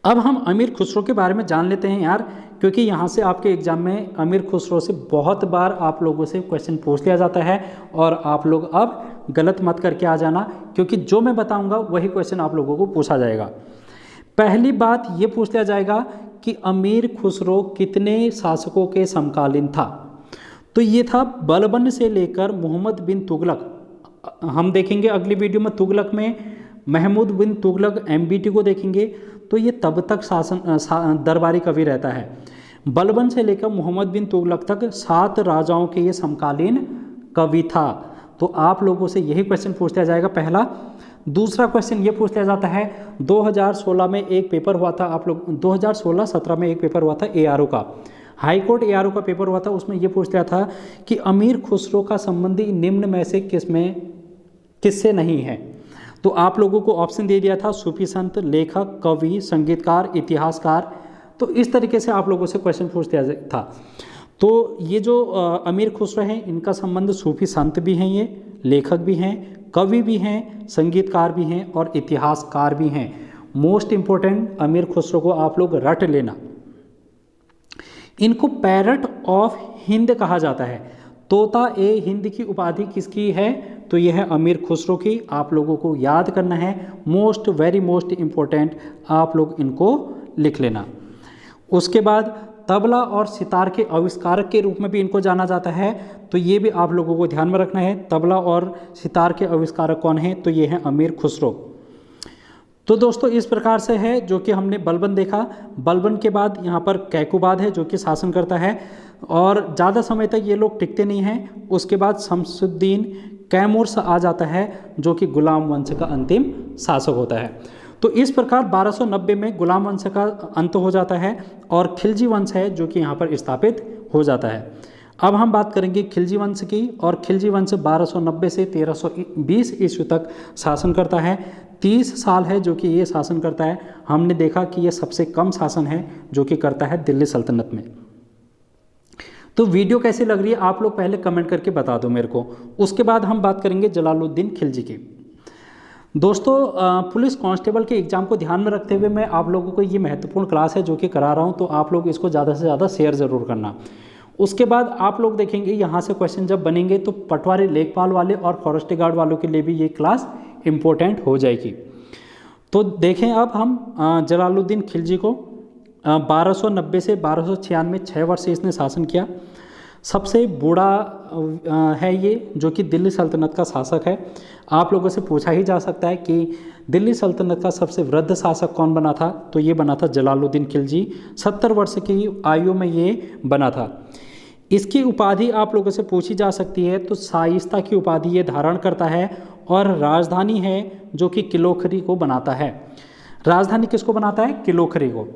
अब हम अमीर खुसरो के बारे में जान लेते हैं यार, क्योंकि यहाँ से आपके एग्जाम में अमीर खुसरो से बहुत बार आप लोगों से क्वेश्चन पूछ लिया जाता है और आप लोग अब गलत मत करके आ जाना, क्योंकि जो मैं बताऊँगा वही क्वेश्चन आप लोगों को पूछा जाएगा। पहली बात ये पूछ लिया जाएगा कि अमीर खुसरो कितने शासकों के समकालीन था। तो ये था बलबन से लेकर मोहम्मद बिन तुगलक। हम देखेंगे अगली वीडियो में तुगलक में महमूद बिन तुगलक MBT को देखेंगे, तो ये तब तक दरबारी कवि रहता है। बलबन से लेकर मोहम्मद बिन तुगलक तक 7 राजाओं के ये समकालीन कवि था। तो आप लोगों से यही क्वेश्चन पूछ लिया जाएगा पहला। दूसरा क्वेश्चन ये पूछ लिया जाता है 2016 में एक पेपर हुआ था, आप लोग 2016-17 में एक पेपर हुआ था ARO का, हाई कोर्ट ARO का पेपर हुआ था। उसमें ये पूछ लिया था कि अमीर खुसरो का संबंधी निम्न में से किससे नहीं है। तो आप लोगों को ऑप्शन दे दिया था सूफी संत, लेखक, कवि, संगीतकार, इतिहासकार। तो इस तरीके से आप लोगों से क्वेश्चन पूछ लिया था। तो ये जो अमीर खुसरो हैं इनका संबंध सूफी संत भी हैं, ये लेखक भी हैं, कवि भी हैं, संगीतकार भी हैं और इतिहासकार भी हैं। मोस्ट इम्पोर्टेंट अमीर खुसरो को आप लोग रट लेना। इनको पैरट ऑफ हिंद कहा जाता है। तोता ए हिंद की उपाधि किसकी है, तो यह है अमीर खुसरो की। आप लोगों को याद करना है, वेरी मोस्ट इम्पोर्टेंट, आप लोग इनको लिख लेना। उसके बाद तबला और सितार के आविष्कारक के रूप में भी इनको जाना जाता है, तो ये भी आप लोगों को ध्यान में रखना है। तबला और सितार के आविष्कारक कौन हैं, तो ये हैं अमीर खुसरो। तो दोस्तों इस प्रकार से है जो कि हमने बलबन देखा। बलबन के बाद यहाँ पर कैकुबाद है जो कि शासन करता है और ज़्यादा समय तक ये लोग टिकते नहीं हैं। उसके बाद शमसुद्दीन कैमूर आ जाता है जो कि गुलाम वंश का अंतिम शासक होता है। तो इस प्रकार 1290 में गुलाम वंश का अंत हो जाता है और खिलजी वंश है जो कि यहाँ पर स्थापित हो जाता है। अब हम बात करेंगे खिलजी वंश की, और खिलजी वंश 1290 से 1320 ईस्वी तक शासन करता है। 30 साल है जो कि ये शासन करता है। हमने देखा कि ये सबसे कम शासन है जो कि करता है दिल्ली सल्तनत में। तो वीडियो कैसी लग रही है आप लोग पहले कमेंट करके बता दो मेरे को। उसके बाद हम बात करेंगे जलालुद्दीन खिलजी की। दोस्तों पुलिस कांस्टेबल के एग्ज़ाम को ध्यान में रखते हुए मैं आप लोगों को ये महत्वपूर्ण क्लास है जो कि करा रहा हूँ, तो आप लोग इसको ज़्यादा से ज़्यादा शेयर ज़रूर करना। उसके बाद आप लोग देखेंगे यहाँ से क्वेश्चन जब बनेंगे तो पटवारी लेखपाल वाले और फॉरेस्ट गार्ड वालों के लिए भी ये क्लास इम्पोर्टेंट हो जाएगी। तो देखें अब हम जलालुद्दीन खिलजी को 1290 से 1296 6 वर्ष से इसने शासन किया। सबसे बूढ़ा है ये जो कि दिल्ली सल्तनत का शासक है। आप लोगों से पूछा ही जा सकता है कि दिल्ली सल्तनत का सबसे वृद्ध शासक कौन बना था, तो ये बना था जलालुद्दीन खिलजी। 70 वर्ष की आयु में ये बना था। इसकी उपाधि आप लोगों से पूछी जा सकती है, तो शाइस्ता की उपाधि ये धारण करता है और राजधानी है जो कि किलोखरी को बनाता है। राजधानी किसको बनाता है? किलोखरी को।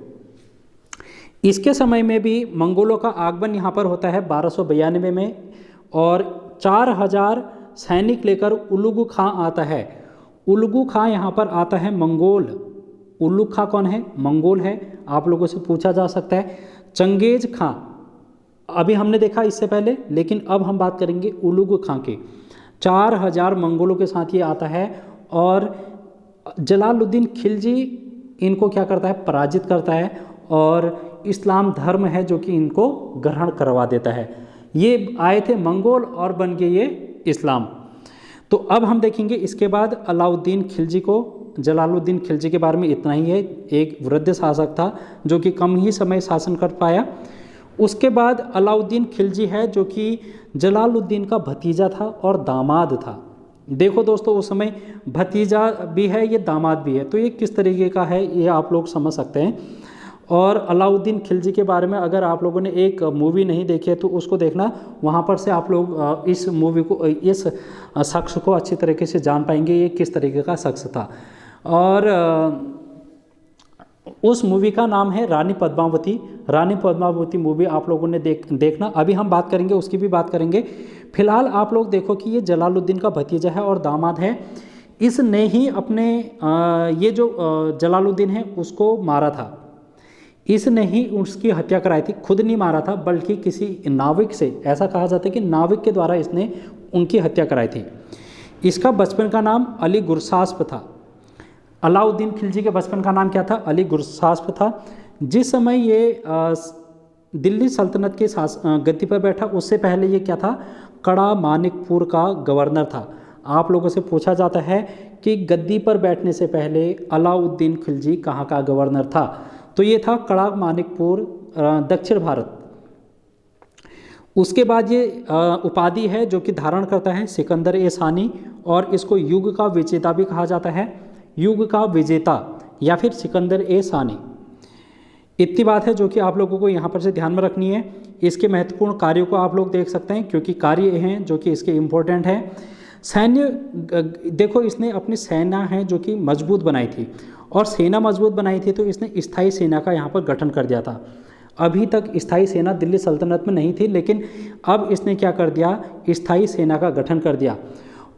इसके समय में भी मंगोलों का आगमन यहाँ पर होता है 1292 में, और 4000 सैनिक लेकर उलुगु खां आता है। उलुगु खां यहाँ पर आता है मंगोल। उलुगु खां कौन है? मंगोल है। आप लोगों से पूछा जा सकता है। चंगेज खां अभी हमने देखा इससे पहले, लेकिन अब हम बात करेंगे उलुगु खां की। 4000 मंगोलों के साथ ये आता है और जलालुद्दीन खिलजी इनको क्या करता है? पराजित करता है और इस्लाम धर्म है जो कि इनको ग्रहण करवा देता है। ये आए थे मंगोल और बन गए ये इस्लाम। तो अब हम देखेंगे इसके बाद अलाउद्दीन खिलजी को। जलालुद्दीन खिलजी के बारे में इतना ही है। एक वृद्ध शासक था जो कि कम ही समय शासन कर पाया। उसके बाद अलाउद्दीन खिलजी है जो कि जलालुद्दीन का भतीजा था और दामाद था। देखो दोस्तों उस समय भतीजा भी है, ये दामाद भी है, तो ये किस तरीके का है ये आप लोग समझ सकते हैं। और अलाउद्दीन खिलजी के बारे में अगर आप लोगों ने एक मूवी नहीं देखी है तो उसको देखना, वहाँ पर से आप लोग इस मूवी को, इस शख्स को अच्छी तरीके से जान पाएंगे ये किस तरीके का शख्स था। और उस मूवी का नाम है रानी पद्मावती। रानी पद्मावती मूवी आप लोगों ने देखना। अभी हम बात करेंगे, उसकी भी बात करेंगे। फिलहाल आप लोग देखो कि ये जलालुद्दीन का भतीजा है और दामाद है। इसने ही अपने ये जो जलालुद्दीन है उसको मारा था। इसने ही उसकी हत्या कराई थी। खुद नहीं मारा था बल्कि किसी नाविक से, ऐसा कहा जाता है कि नाविक के द्वारा इसने उनकी हत्या कराई थी। इसका बचपन का नाम अली गुरसास्प था। अलाउद्दीन खिलजी के बचपन का नाम क्या था? अली गुरसास्प था। जिस समय ये दिल्ली सल्तनत के गद्दी पर बैठा उससे पहले ये क्या था? कड़ा मानिकपुर का गवर्नर था। आप लोगों से पूछा जाता है कि गद्दी पर बैठने से पहले अलाउद्दीन खिलजी कहाँ का गवर्नर था? तो ये था कड़ा मानिकपुर, दक्षिण भारत। उसके बाद ये उपाधि है जो कि धारण करता है सिकंदर ए सानी, और इसको युग का विजेता भी कहा जाता है। युग का विजेता या फिर सिकंदर ए सानी। इतनी बात है जो कि आप लोगों को यहाँ पर से ध्यान में रखनी है। इसके महत्वपूर्ण कार्यों को आप लोग देख सकते हैं क्योंकि कार्य हैं जो कि इसके इम्पोर्टेंट हैं। सैन्य देखो, इसने अपनी सेना है जो कि मजबूत बनाई थी, और सेना मजबूत बनाई थी तो इसने स्थायी सेना का यहाँ पर गठन कर दिया था। अभी तक स्थायी सेना दिल्ली सल्तनत में नहीं थी, लेकिन अब इसने क्या कर दिया? स्थायी सेना का गठन कर दिया।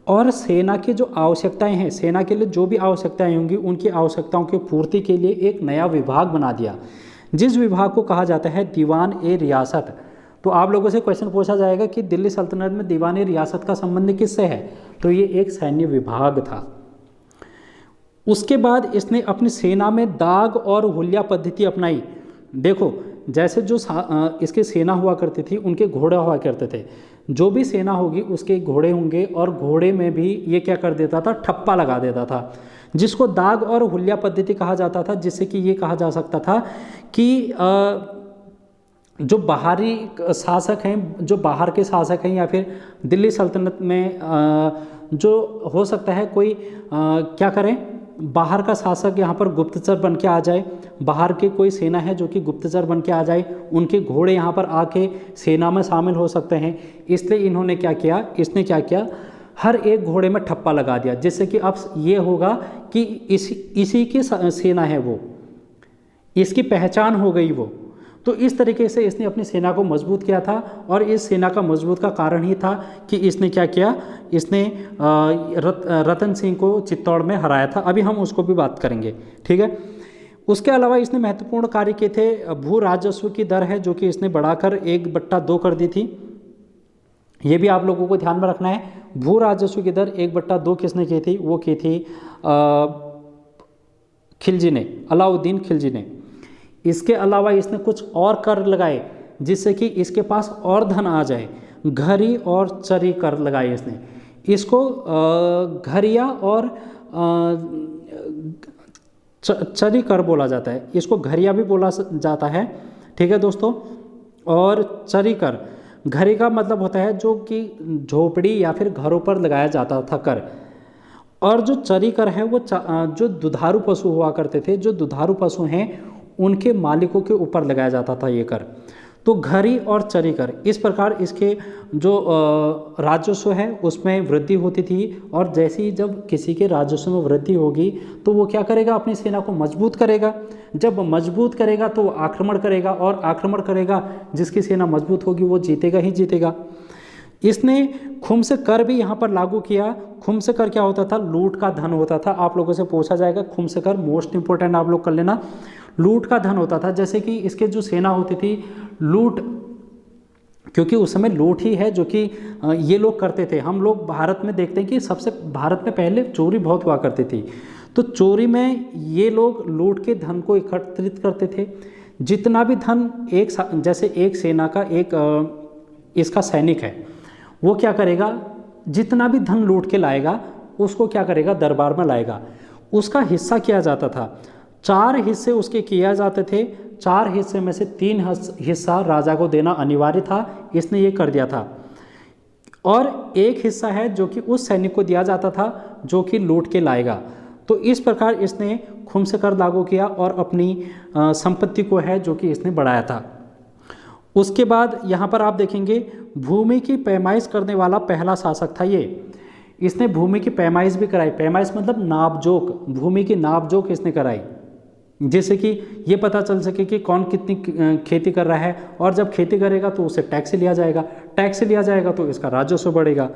और सेना की जो आवश्यकताएं हैं, सेना के लिए जो भी आवश्यकताएं होंगी उनकी आवश्यकताओं की पूर्ति के लिए एक नया विभाग बना दिया, जिस विभाग को कहा जाता है दीवान ए रियासत। तो आप लोगों से क्वेश्चन पूछा जाएगा कि दिल्ली सल्तनत में दीवान ए रियासत का संबंध किससे है? तो ये एक सैन्य विभाग था। उसके बाद इसने अपनी सेना में दाग और हुलिया पद्धति अपनाई। देखो जैसे जो इसकी सेना हुआ करती थी उनके घोड़े हुआ करते थे। जो भी सेना होगी उसके घोड़े होंगे, और घोड़े में भी ये क्या कर देता था? ठप्पा लगा देता था, जिसको दाग और हुलिया पद्धति कहा जाता था। जिससे कि ये कहा जा सकता था कि जो बाहरी शासक हैं, जो बाहर के शासक हैं, या फिर दिल्ली सल्तनत में जो हो सकता है कोई क्या करें, बाहर का शासक यहाँ पर गुप्तचर बन के आ जाए। बाहर की कोई सेना है जो कि गुप्तचर बन के आ जाए, उनके घोड़े यहाँ पर आके सेना में शामिल हो सकते हैं। इसलिए इन्होंने क्या किया? इसने क्या किया? हर एक घोड़े में ठप्पा लगा दिया, जिससे कि अब ये होगा कि इसी की सेना है, वो इसकी पहचान हो गई वो। तो इस तरीके से इसने अपनी सेना को मजबूत किया था, और इस सेना का मजबूत का कारण ही था कि इसने क्या किया, इसने रतन सिंह को चित्तौड़ में हराया था। अभी हम उसको भी बात करेंगे, ठीक है। उसके अलावा इसने महत्वपूर्ण कार्य किए थे। भू राजस्व की दर है जो कि इसने बढ़ाकर 1/2 कर दी थी। ये भी आप लोगों को ध्यान में रखना है। भू राजस्व की दर 1/2 किसने की थी, वो की थी खिलजी ने, अलाउद्दीन खिलजी ने। इसके अलावा इसने कुछ और कर लगाए जिससे कि इसके पास और धन आ जाए। घरी और चरी कर लगाए इसने। इसको घरिया और चरी कर बोला जाता है, इसको घरिया भी बोला जाता है, ठीक है दोस्तों। और चरी कर, घरी का मतलब होता है जो कि झोपड़ी या फिर घरों पर लगाया जाता था कर, और जो चरी कर है वो जो दुधारू पशु हुआ करते थे, जो दुधारू पशु हैं उनके मालिकों के ऊपर लगाया जाता था ये कर। तो घरी और चरी कर, इस प्रकार इसके जो राजस्व है उसमें वृद्धि होती थी। और जैसे ही जब किसी के राजस्व में वृद्धि होगी तो वो क्या करेगा, अपनी सेना को मजबूत करेगा। जब मजबूत करेगा तो वो आक्रमण करेगा, और आक्रमण करेगा, जिसकी सेना मजबूत होगी वो जीतेगा ही जीतेगा। इसने खुम्स कर भी यहाँ पर लागू किया। खुम्स कर क्या होता था, लूट का धन होता था। आप लोगों से पूछा जाएगा खुम्स कर, मोस्ट इंपोर्टेंट आप लोग कर लेना। लूट का धन होता था, जैसे कि इसके जो सेना होती थी लूट, क्योंकि उस समय लूट ही है जो कि ये लोग करते थे। हम लोग भारत में देखते हैं कि सबसे भारत में पहले चोरी बहुत हुआ करती थी, तो चोरी में ये लोग लूट के धन को एकत्रित करते थे। जितना भी धन जैसे एक सेना का एक इसका सैनिक है, वो क्या करेगा, जितना भी धन लूट के लाएगा उसको क्या करेगा, दरबार में लाएगा। उसका हिस्सा किया जाता था, 4 हिस्से उसके किया जाते थे। 4 हिस्से में से 3 हिस्सा राजा को देना अनिवार्य था, इसने ये कर दिया था। और 1 हिस्सा है जो कि उस सैनिक को दिया जाता था जो कि लूट के लाएगा। तो इस प्रकार इसने खुम्स कर लागू किया और अपनी संपत्ति को है जो कि इसने बढ़ाया था। उसके बाद यहाँ पर आप देखेंगे भूमि की पैमाइश करने वाला पहला शासक था ये। इसने भूमि की पैमाइश भी कराई। पैमाइश मतलब नापजोक, भूमि की नापजोक इसने कराई, जिससे कि ये पता चल सके कि कौन कितनी खेती कर रहा है। और जब खेती करेगा तो उसे टैक्स लिया जाएगा, टैक्स लिया जाएगा तो इसका राजस्व बढ़ेगा।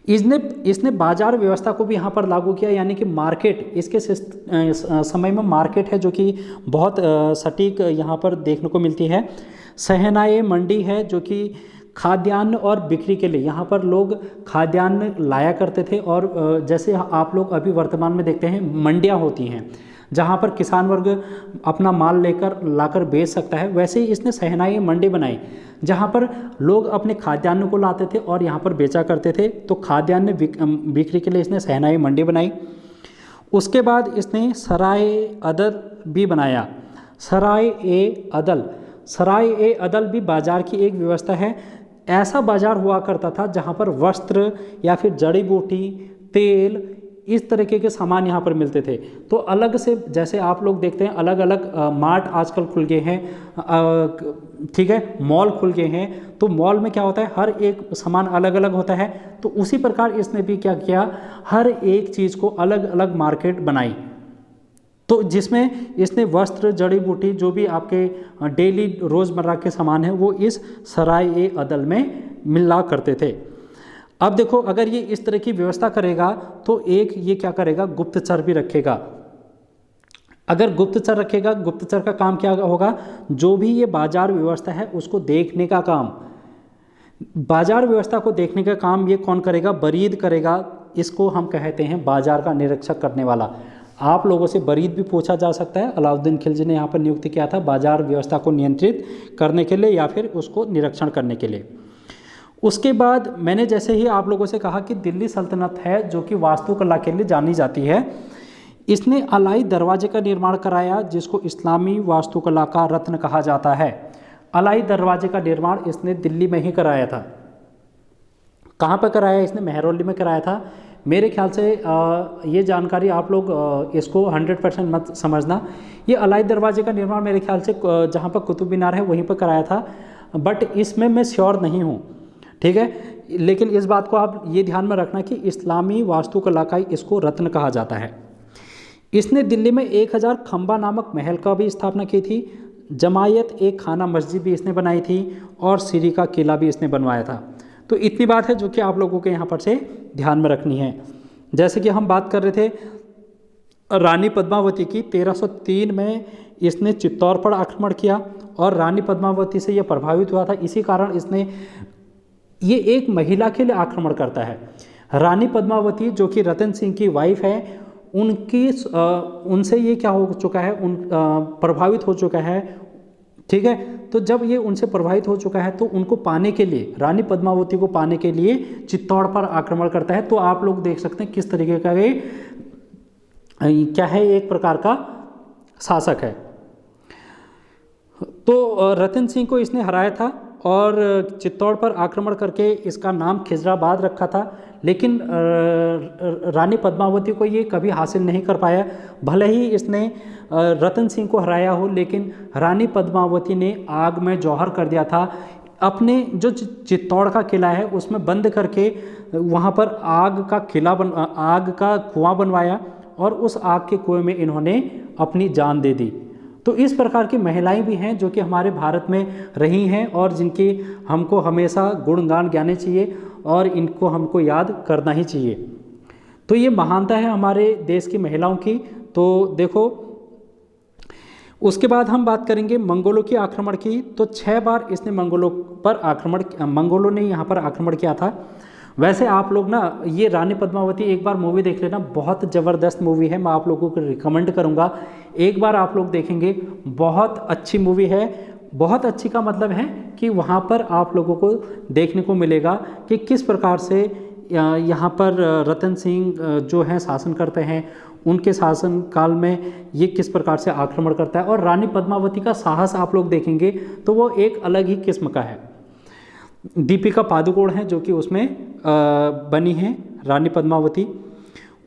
इसने बाजार व्यवस्था को भी यहाँ पर लागू किया, यानी कि मार्केट, इसके समय में मार्केट है जो कि बहुत सटीक यहाँ पर देखने को मिलती है। सहनाए मंडी है जो कि खाद्यान्न और बिक्री के लिए यहाँ पर लोग खाद्यान्न लाया करते थे। और जैसे आप लोग अभी वर्तमान में देखते हैं मंडियाँ होती हैं जहाँ पर किसान वर्ग अपना माल लेकर लाकर बेच सकता है, वैसे ही इसने सहनाई मंडी बनाई जहाँ पर लोग अपने खाद्यान्न को लाते थे और यहाँ पर बेचा करते थे। तो खाद्यान्न बिक्री के लिए इसने सहनाई मंडी बनाई। उसके बाद इसने सराय अदल भी बनाया। सराय ए अदल भी बाजार की एक व्यवस्था है। ऐसा बाजार हुआ करता था जहाँ पर वस्त्र या फिर जड़ी बूटी, तेल, इस तरीके के सामान यहाँ पर मिलते थे। तो अलग से, जैसे आप लोग देखते हैं अलग अलग मार्ट आजकल खुल गए हैं, ठीक है, मॉल खुल गए हैं। तो मॉल में क्या होता है, हर एक सामान अलग अलग होता है। तो उसी प्रकार इसने भी क्या किया, हर एक चीज़ को अलग अलग मार्केट बनाई। तो जिसमें इसने वस्त्र, जड़ी बूटी, जो भी आपके डेली रोज़मर्रा के सामान हैं वो इस सराय ए अदल में मिला करते थे। अब देखो, अगर ये इस तरह की व्यवस्था करेगा तो एक ये क्या करेगा, गुप्तचर भी रखेगा। अगर गुप्तचर रखेगा, गुप्तचर का काम क्या होगा, जो भी ये बाजार व्यवस्था है उसको देखने का काम, बाजार व्यवस्था को देखने का काम ये कौन करेगा, बरीद करेगा। इसको हम कहते हैं बाजार का निरीक्षक करने वाला। आप लोगों से बरीद भी पूछा जा सकता है। अलाउद्दीन खिलजी ने यहाँ पर नियुक्त किया था बाजार व्यवस्था को नियंत्रित करने के लिए या फिर उसको निरीक्षण करने के लिए। उसके बाद मैंने जैसे ही आप लोगों से कहा कि दिल्ली सल्तनत है जो कि वास्तुकला के लिए जानी जाती है। इसने अलाई दरवाजे का निर्माण कराया जिसको इस्लामी वास्तुकला का रत्न कहा जाता है। अलाई दरवाजे का निर्माण इसने दिल्ली में ही कराया था। कहाँ पर कराया, इसने मेहरौली में कराया था। मेरे ख्याल से ये जानकारी आप लोग इसको 100% मत समझना। ये अलाई दरवाजे का निर्माण मेरे ख्याल से जहाँ पर कुतुब मीनार है वहीं पर कराया था, बट इसमें मैं श्योर नहीं हूँ, ठीक है। लेकिन इस बात को आप ये ध्यान में रखना कि इस्लामी वास्तुकला का इसको रत्न कहा जाता है। इसने दिल्ली में 1000 खंबा नामक महल का भी स्थापना की थी। जमायत एक खाना मस्जिद भी इसने बनाई थी और सीरी का किला भी इसने बनवाया था। तो इतनी बात है जो कि आप लोगों के यहाँ पर से ध्यान में रखनी है। जैसे कि हम बात कर रहे थे रानी पद्मावती की, 1303 में इसने चित्तौड़ पर आक्रमण किया और रानी पद्मावती से यह प्रभावित हुआ था। इसी कारण इसने ये एक महिला के लिए आक्रमण करता है। रानी पद्मावती जो कि रतन सिंह की वाइफ है, उनसे ये क्या हो चुका है, प्रभावित हो चुका है। ठीक है, तो जब ये उनसे प्रभावित हो चुका है तो उनको पाने के लिए, रानी पद्मावती को पाने के लिए चित्तौड़ पर आक्रमण करता है। तो आप लोग देख सकते हैं किस तरीके का ये क्या है, एक प्रकार का शासक है। तो रतन सिंह को इसने हराया था और चित्तौड़ पर आक्रमण करके इसका नाम खिजराबाद रखा था, लेकिन रानी पद्मावती को ये कभी हासिल नहीं कर पाया। भले ही इसने रतन सिंह को हराया हो, लेकिन रानी पद्मावती ने आग में जौहर कर दिया था। अपने जो चित्तौड़ का किला है उसमें बंद करके वहाँ पर आग का कुआं बनवाया और उस आग के कुएं में इन्होंने अपनी जान दे दी। तो इस प्रकार की महिलाएं भी हैं जो कि हमारे भारत में रही हैं और जिनकी हमको हमेशा गुणगान गाने चाहिए और इनको हमको याद करना ही चाहिए। तो ये महानता है हमारे देश की महिलाओं की। तो देखो, उसके बाद हम बात करेंगे मंगोलों की आक्रमण की। तो 6 बार इसने मंगोलों ने यहाँ पर आक्रमण किया था। वैसे आप लोग ना ये रानी पद्मावती एक बार मूवी देख लेना, बहुत ज़बरदस्त मूवी है, मैं आप लोगों को रिकमेंड करूँगा। एक बार आप लोग देखेंगे, बहुत अच्छी मूवी है। बहुत अच्छी का मतलब है कि वहाँ पर आप लोगों को देखने को मिलेगा कि किस प्रकार से यहाँ पर रतन सिंह जो है शासन करते हैं, उनके शासन काल में ये किस प्रकार से आक्रमण करता है। और रानी पद्मावती का साहस आप लोग देखेंगे तो वो एक अलग ही किस्म का है। दीपिका पादुकोण है जो कि उसमें बनी है रानी पद्मावती।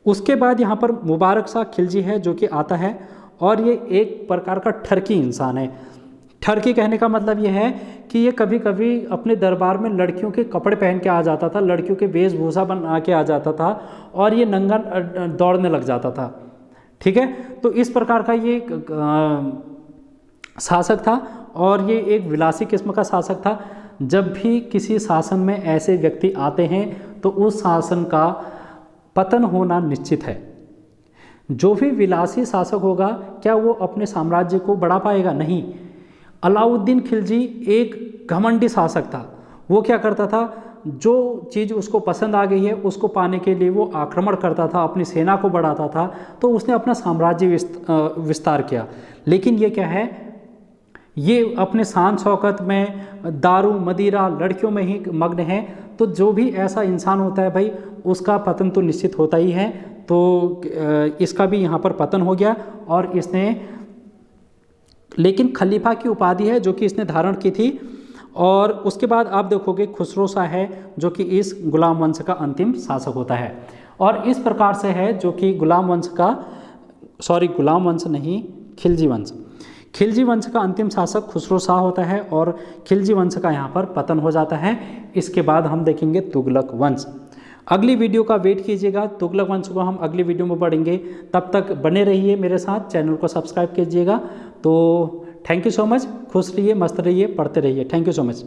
उसके बाद यहाँ पर मुबारक शाह खिलजी है जो कि आता है और ये एक प्रकार का ठरकी इंसान है। ठरकी कहने का मतलब ये है कि ये कभी कभी अपने दरबार में लड़कियों के कपड़े पहन के आ जाता था, लड़कियों के वेशभूषा बना के आ जाता था और ये नंगा दौड़ने लग जाता था। ठीक है, तो इस प्रकार का ये शासक था और ये एक विलासी किस्म का शासक था। जब भी किसी शासन में ऐसे व्यक्ति आते हैं तो उस शासन का पतन होना निश्चित है। जो भी विलासी शासक होगा, क्या वो अपने साम्राज्य को बढ़ा पाएगा? नहीं। अलाउद्दीन खिलजी एक घमंडी शासक था। वो क्या करता था, जो चीज़ उसको पसंद आ गई है उसको पाने के लिए वो आक्रमण करता था, अपनी सेना को बढ़ाता था, तो उसने अपना साम्राज्य विस्तार किया। लेकिन ये क्या है, ये अपने शान शौकत में, दारू मदिरा लड़कियों में ही मग्न है। तो जो भी ऐसा इंसान होता है भाई, उसका पतन तो निश्चित होता ही है। तो इसका भी यहाँ पर पतन हो गया और इसने, लेकिन खलीफा की उपाधि है जो कि इसने धारण की थी। और उसके बाद आप देखोगे खुसरो शाह है जो कि इस गुलाम वंश का अंतिम शासक होता है। और इस प्रकार से है जो कि गुलाम वंश नहीं, खिलजी वंश का अंतिम शासक खुसरो शाह होता है और खिलजी वंश का यहाँ पर पतन हो जाता है। इसके बाद हम देखेंगे तुगलक वंश। अगली वीडियो का वेट कीजिएगा, तुगलक वंश को हम अगली वीडियो में पढ़ेंगे। तब तक बने रहिए मेरे साथ, चैनल को सब्सक्राइब कीजिएगा। तो थैंक यू सो मच, खुश रहिए, मस्त रहिए, पढ़ते रहिए। Thank you so much.